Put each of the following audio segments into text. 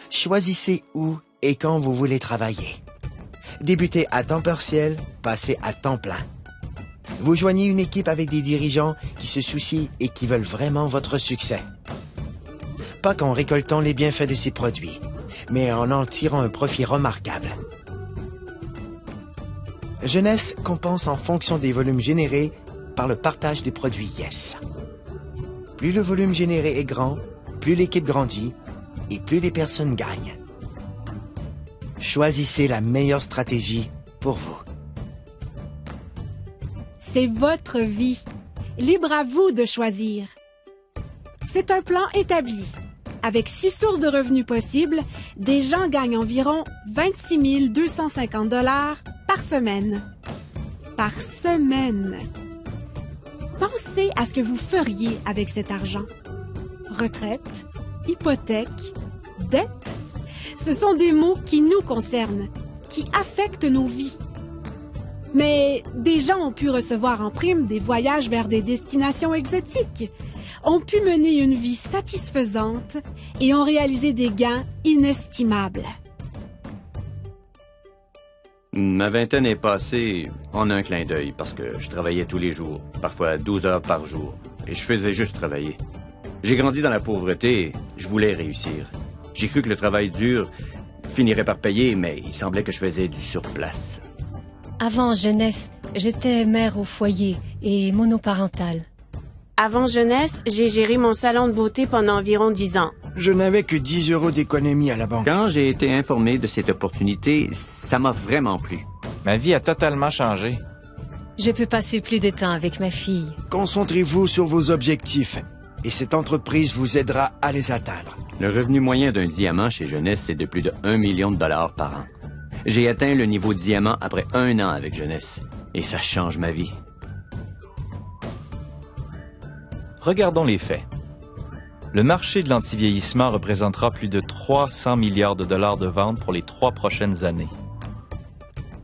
Choisissez où et quand vous voulez travailler. Débutez à temps partiel, passez à temps plein. Vous joignez une équipe avec des dirigeants qui se soucient et qui veulent vraiment votre succès. Pas qu'en récoltant les bienfaits de ces produits, mais en tirant un profit remarquable. Jeunesse compense en fonction des volumes générés par le partage des produits Yes. Plus le volume généré est grand, plus l'équipe grandit et plus les personnes gagnent. Choisissez la meilleure stratégie pour vous. C'est votre vie. Libre à vous de choisir. C'est un plan établi. Avec 6 sources de revenus possibles, des gens gagnent environ 26 250 $ par semaine. Par semaine. Pensez à ce que vous feriez avec cet argent. Retraite, hypothèque, dette. Ce sont des mots qui nous concernent, qui affectent nos vies. Mais des gens ont pu recevoir en prime des voyages vers des destinations exotiques, ont pu mener une vie satisfaisante et ont réalisé des gains inestimables. Ma vingtaine est passée en un clin d'œil parce que je travaillais tous les jours, parfois 12 heures par jour, et je faisais juste travailler. J'ai grandi dans la pauvreté et je voulais réussir. J'ai cru que le travail dur finirait par payer, mais il semblait que je faisais du surplace. Avant jeunesse, j'étais mère au foyer et monoparentale. Avant jeunesse, j'ai géré mon salon de beauté pendant environ 10 ans. Je n'avais que 10 € d'économie à la banque. Quand j'ai été informé de cette opportunité, ça m'a vraiment plu. Ma vie a totalement changé. Je peux passer plus de temps avec ma fille. Concentrez-vous sur vos objectifs et cette entreprise vous aidera à les atteindre. Le revenu moyen d'un diamant chez Jeunesse, c'est de plus de 1 million de dollars par an. J'ai atteint le niveau diamant après 1 an avec Jeunesse. Et ça change ma vie. Regardons les faits. Le marché de l'antivieillissement représentera plus de 300 milliards de dollars de ventes pour les 3 prochaines années.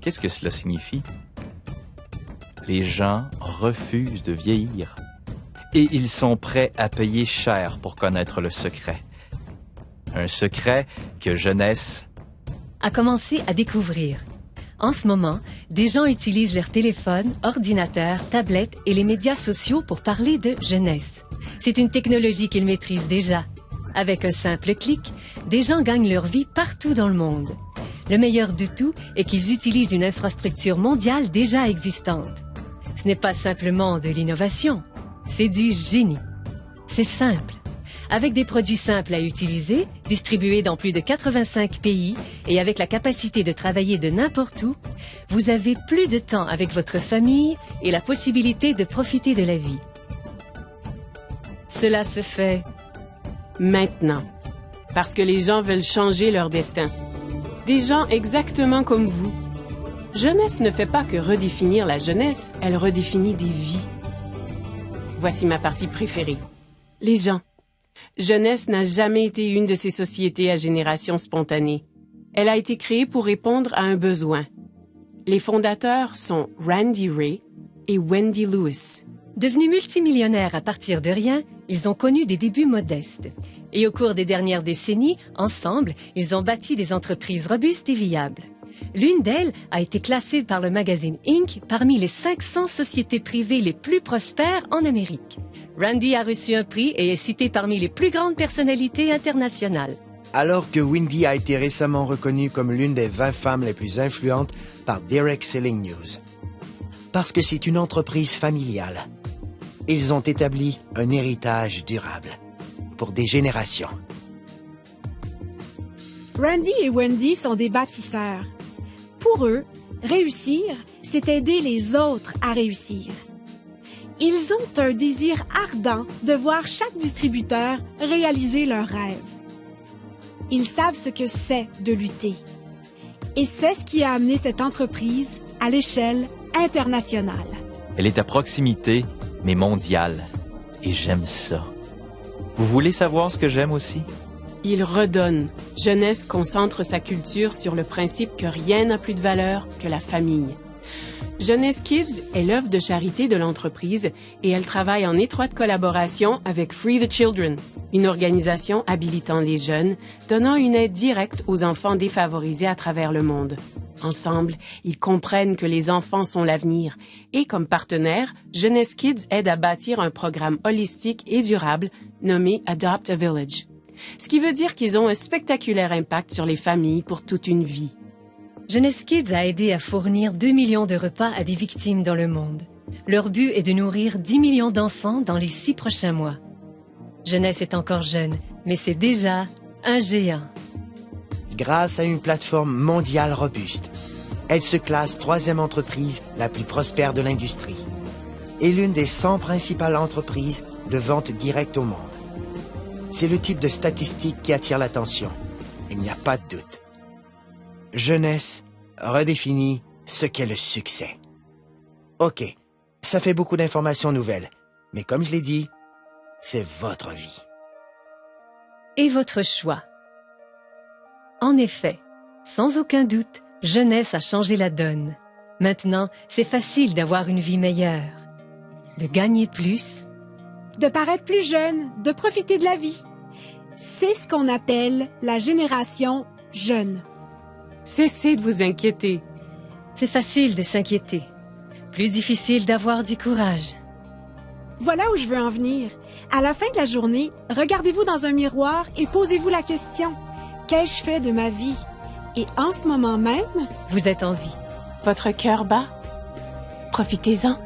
Qu'est-ce que cela signifie? Les gens refusent de vieillir. Et ils sont prêts à payer cher pour connaître le secret. Un secret que Jeunesse A commencé à découvrir. En ce moment, des gens utilisent leur téléphone, ordinateur, tablette et les médias sociaux pour parler de jeunesse. C'est une technologie qu'ils maîtrisent déjà. Avec un simple clic, des gens gagnent leur vie partout dans le monde. Le meilleur de tout est qu'ils utilisent une infrastructure mondiale déjà existante. Ce n'est pas simplement de l'innovation, c'est du génie. C'est simple. Avec des produits simples à utiliser, distribués dans plus de 85 pays et avec la capacité de travailler de n'importe où, vous avez plus de temps avec votre famille et la possibilité de profiter de la vie. Cela se fait Maintenant. Parce que les gens veulent changer leur destin. Des gens exactement comme vous. Jeunesse ne fait pas que redéfinir la jeunesse, elle redéfinit des vies. Voici ma partie préférée. Les gens. Jeunesse n'a jamais été une de ces sociétés à génération spontanée. Elle a été créée pour répondre à un besoin. Les fondateurs sont Randy Ray et Wendy Lewis. Devenus multimillionnaires à partir de rien, ils ont connu des débuts modestes. Et au cours des dernières décennies, ensemble, ils ont bâti des entreprises robustes et viables. L'une d'elles a été classée par le magazine Inc. parmi les 500 sociétés privées les plus prospères en Amérique. Randy a reçu un prix et est cité parmi les plus grandes personnalités internationales. Alors que Wendy a été récemment reconnue comme l'une des 20 femmes les plus influentes par Direct Selling News. Parce que c'est une entreprise familiale. Ils ont établi un héritage durable pour des générations. Randy et Wendy sont des bâtisseurs. Pour eux, réussir, c'est aider les autres à réussir. Ils ont un désir ardent de voir chaque distributeur réaliser leurs rêves. Ils savent ce que c'est de lutter. Et c'est ce qui a amené cette entreprise à l'échelle internationale. Elle est à proximité, mais mondiale. Et j'aime ça. Vous voulez savoir ce que j'aime aussi? Il redonne. Jeunesse concentre sa culture sur le principe que rien n'a plus de valeur que la famille. Jeunesse Kids est l'œuvre de charité de l'entreprise et elle travaille en étroite collaboration avec Free the Children, une organisation habilitant les jeunes, donnant une aide directe aux enfants défavorisés à travers le monde. Ensemble, ils comprennent que les enfants sont l'avenir et comme partenaire, Jeunesse Kids aide à bâtir un programme holistique et durable nommé Adopt a Village. Ce qui veut dire qu'ils ont un spectaculaire impact sur les familles pour toute une vie. Jeunesse Kids a aidé à fournir 2 millions de repas à des victimes dans le monde. Leur but est de nourrir 10 millions d'enfants dans les 6 prochains mois. Jeunesse est encore jeune, mais c'est déjà un géant. Grâce à une plateforme mondiale robuste, elle se classe 3e entreprise la plus prospère de l'industrie et l'une des 100 principales entreprises de vente directe au monde. C'est le type de statistique qui attire l'attention. Il n'y a pas de doute. Jeunesse redéfinit ce qu'est le succès. OK, ça fait beaucoup d'informations nouvelles, mais comme je l'ai dit, c'est votre vie. Et votre choix. En effet, sans aucun doute, Jeunesse a changé la donne. Maintenant, c'est facile d'avoir une vie meilleure, de gagner plus, De paraître plus jeune, de profiter de la vie. C'est ce qu'on appelle la génération jeune. Cessez de vous inquiéter. c'est facile de s'inquiéter. Plus difficile d'avoir du courage. Voilà où je veux en venir. À la fin de la journée, regardez-vous dans un miroir et posez-vous la question. Qu'ai-je fait de ma vie? Et en ce moment même, Vous êtes en vie. Votre cœur bat? Profitez-en.